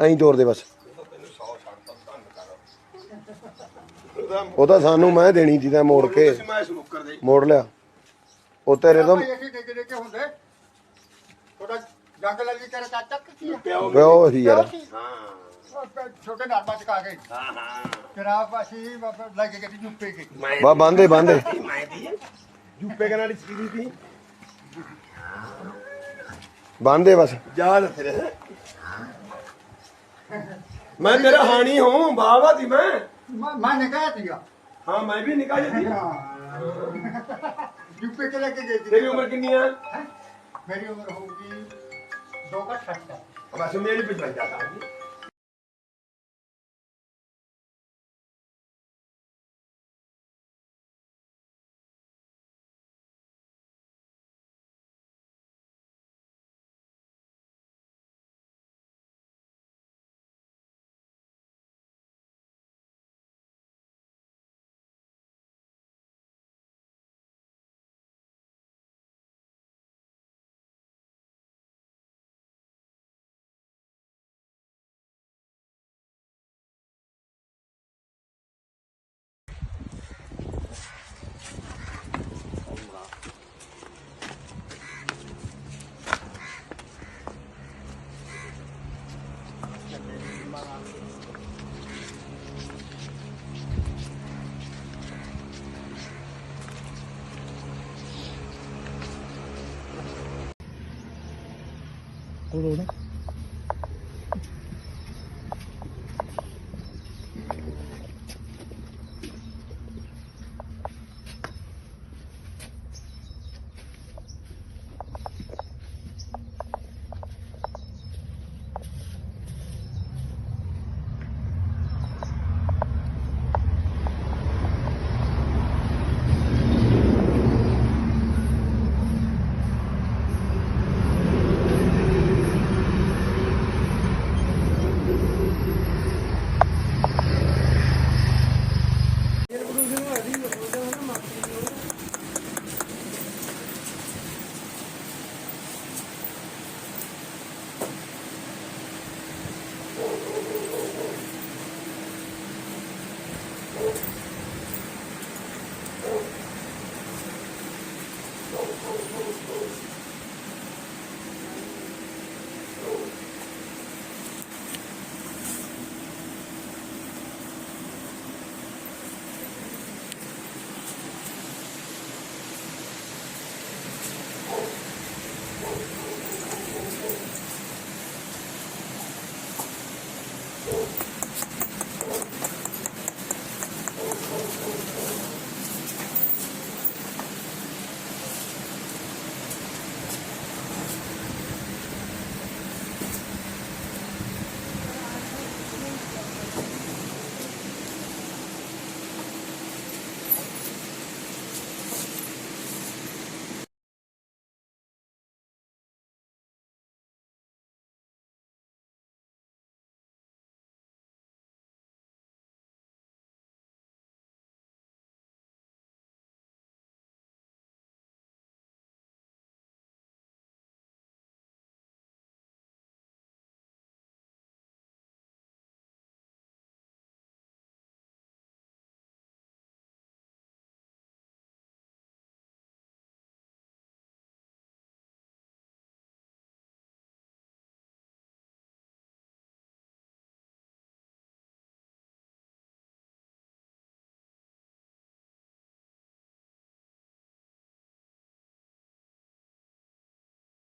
ਐਂ ਤੋਰ ਦੇ ਬਸ। ਉਹ ਤਾਂ ਸਾਨੂੰ ਮੈਂ ਦੇਣੀ ਸੀ ਤਾਂ ਮੋੜ ਕੇ ਮੋੜ ਲਿਆ ਉਹ ਤੇਰੇ ਤੋਂ ਜੰਗ ਲੱਗੀ ਤੇਰੇ ਚਾਚਾ ਕੀ ਪਿਓ ਸੀ ਯਾਰ। ਛੋਟੇ ਨਾਰਮਾ ਚਕਾ ਕੇ ਜਨਾਬ ਅਸੀਂ ਲੈ ਕੇ ਗਏ ਜੁੱਪੇ ਕੇ ਬਾ ਬੰਦੇ ਜੁੱਪੇ ਕੇ ਨਾਲ ਚੀਰੀ ਸੀ ਬੰਦੇ ਬਸ ਯਾਦ ਫਿਰ मैं तेरा हानि हूँ बाबा थी मैं निकाह दिया हाँ मैं भी निकाह थी यूपी के लेके गई थी। तेरी उम्र कितनी है? मेरी उम्र होगी 2 का 60 बस मेरी भी बन जाता कोरोना